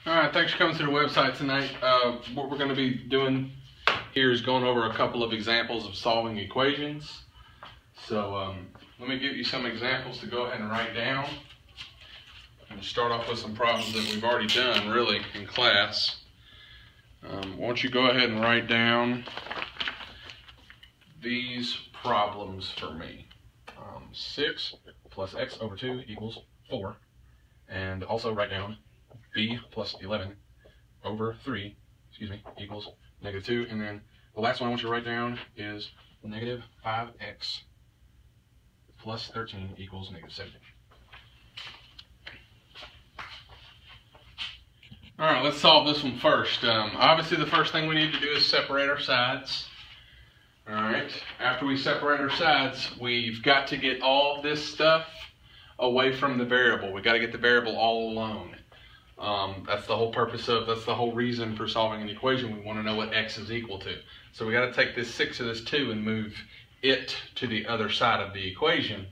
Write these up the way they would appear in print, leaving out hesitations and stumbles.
Alright, thanks for coming to the website tonight. What we're going to be doing here is going over a couple of examples of solving equations. So let me give you some examples to go ahead and write down. I'm going to start off with some problems that we've already done really in class. Why don't you go ahead and write down these problems for me. 6 plus x over 2 equals 4. And also write down b plus 11 over 3, equals -2. And then the last one I want you to write down is negative 5x plus 13 equals -17. All right, let's solve this one first. Obviously, the first thing we need to do is separate our sides. All right, after we separate our sides, we've got to get all this stuff away from the variable. We've got to get the variable all alone. That's the whole purpose of, that's the whole reason for solving an equation. We want to know what x is equal to. So we got to take this 6 of this 2 and move it to the other side of the equation.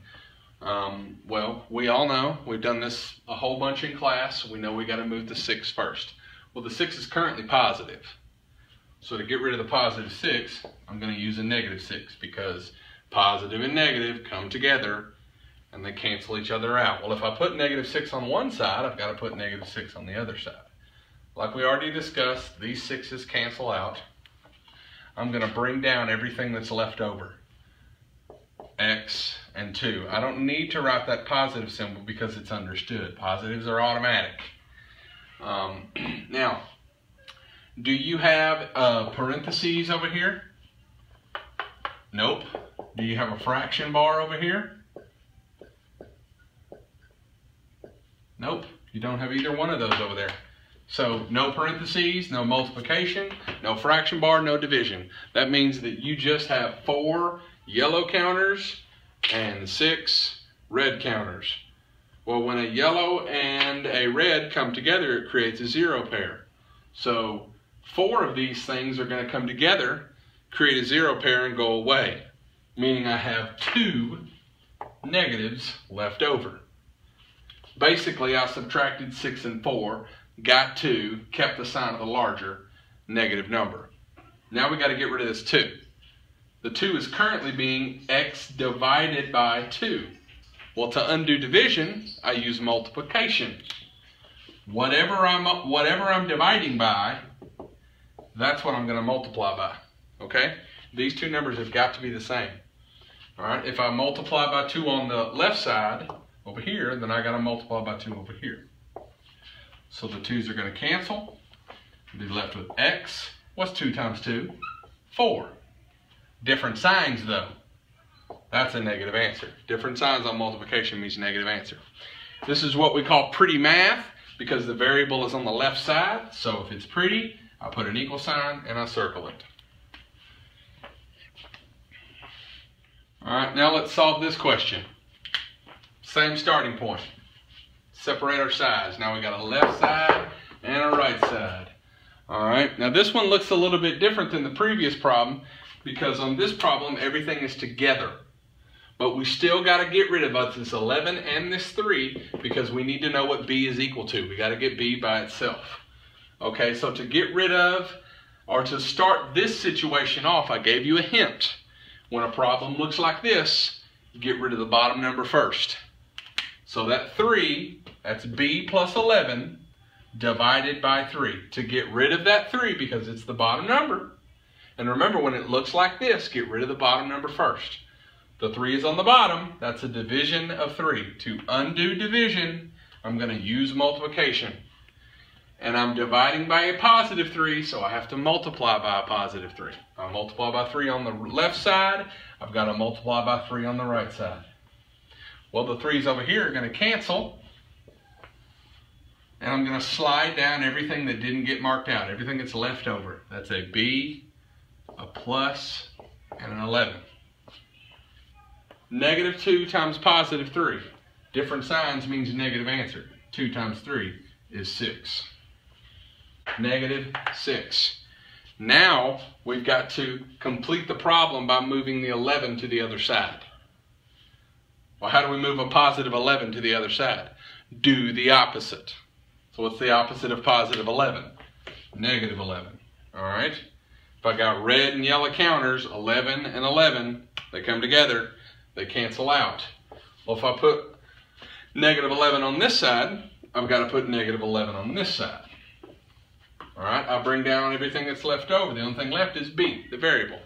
Well, we all know, we've done this a whole bunch in class. We know we got to move the 6 first. Well, the 6 is currently positive. So to get rid of the positive 6, I'm going to use a -6 because positive and negative come together and they cancel each other out. Well, if I put -6 on one side, I've got to put -6 on the other side. Like we already discussed, these 6's cancel out. I'm going to bring down everything that's left over. X and 2. I don't need to write that positive symbol because it's understood. Positives are automatic. Now, do you have parentheses over here? Nope. Do you have a fraction bar over here? Nope. You don't have either one of those over there. So no parentheses, no multiplication, no fraction bar, no division. That means that you just have 4 yellow counters and 6 red counters. Well, when a yellow and a red come together, it creates a 0 pair. So 4 of these things are going to come together, create a 0 pair, and go away. Meaning I have 2 negatives left over. Basically, I subtracted 6 and 4, got 2, kept the sign of the larger negative number. Now we got to get rid of this 2. The 2 is currently being x divided by 2. Well, to undo division, I use multiplication. Whatever I'm dividing by, that's what I'm going to multiply by. Okay? These two numbers have got to be the same. All right? If I multiply by 2 on the left side over here, then I got to multiply by 2 over here. So the 2's are going to cancel. I'll be left with x. What's 2 times 2? 4. Different signs, though. That's a negative answer. Different signs on multiplication means negative answer. This is what we call pretty math because the variable is on the left side. So if it's pretty, I put an equal sign and I circle it. All right, now let's solve this question. Same starting point. Separate our sides. Now we got a left side and a right side. All right, now this one looks a little bit different than the previous problem because on this problem everything is together. But we still got to get rid of this 11 and this 3 because we need to know what b is equal to. We got to get b by itself. Okay, so to get rid of or to start this situation off, I gave you a hint. When a problem looks like this, get rid of the bottom number first. So that 3, that's b plus 11 divided by 3. To get rid of that 3 because it's the bottom number. And remember, when it looks like this, get rid of the bottom number first. The 3 is on the bottom. That's a division of 3. To undo division, I'm going to use multiplication. And I'm dividing by a positive 3, so I have to multiply by a positive 3. I multiply by 3 on the left side. I've got to multiply by 3 on the right side. Well, the 3's over here are going to cancel. And I'm going to slide down everything that didn't get marked out, everything that's left over. That's a b, a plus, and an 11. -2 times positive 3. Different signs means negative answer. 2 times 3 is 6. -6. Now we've got to complete the problem by moving the 11 to the other side. Well, how do we move a positive 11 to the other side? Do the opposite. So what's the opposite of positive 11? Negative 11. All right. If I got red and yellow counters, 11 and 11, they come together, they cancel out. Well, if I put negative 11 on this side, I've got to put negative 11 on this side. All right, I'll bring down everything that's left over. The only thing left is B, the variable.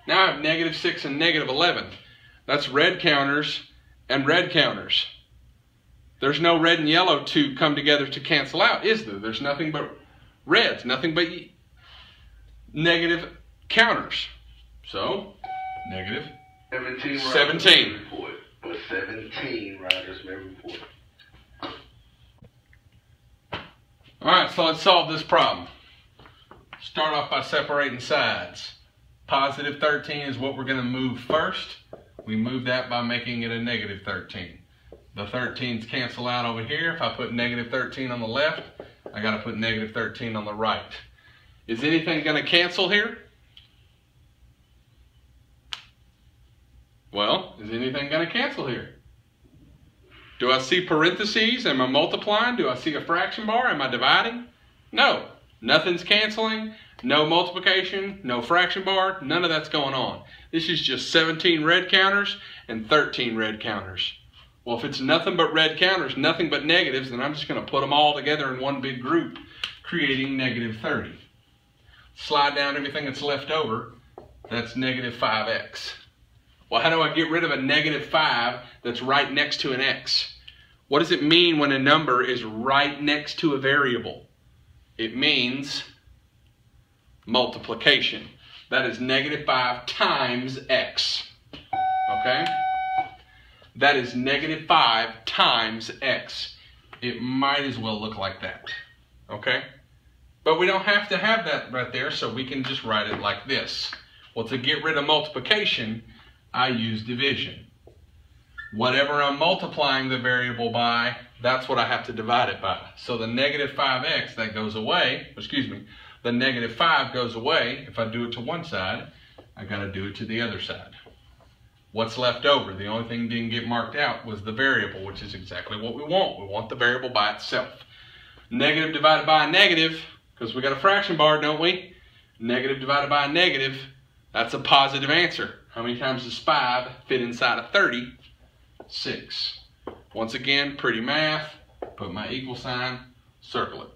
Now I have negative 6 and negative 11. That's red counters and red counters. There's no red and yellow to come together to cancel out, is there? There's nothing but reds, nothing but negative counters. So, negative 17. But 17 riders may report. Alright, so let's solve this problem. Start off by separating sides. Positive 13 is what we're going to move first. We move that by making it a negative 13. The 13s cancel out over here. If I put negative 13 on the left, I got to put negative 13 on the right. Is anything going to cancel here? Well, is anything going to cancel here? Do I see parentheses? Am I multiplying? Do I see a fraction bar? Am I dividing? No. Nothing's canceling. No multiplication. No fraction bar. None of that's going on. This is just 17 red counters and 13 red counters. Well, if it's nothing but red counters, nothing but negatives, then I'm just going to put them all together in one big group, creating negative 30. Slide down everything that's left over. That's negative 5x. Well, how do I get rid of a negative 5 that's right next to an x? What does it mean when a number is right next to a variable? It means multiplication. That is negative 5 times x. Okay? That is negative 5 times x. It might as well look like that. Okay? But we don't have to have that right there, so we can just write it like this. Well, to get rid of multiplication, I use division. Whatever I'm multiplying the variable by, that's what I have to divide it by. So the negative 5x, that goes away, the negative 5 goes away. If I do it to one side, I got to do it to the other side. What's left over? The only thing that didn't get marked out was the variable, which is exactly what we want. We want the variable by itself. Negative divided by a negative, because we got a fraction bar, don't we? Negative divided by a negative, that's a positive answer. How many times does 5 fit inside of 30? 6. Once again, pretty math. Put my equal sign, circle it.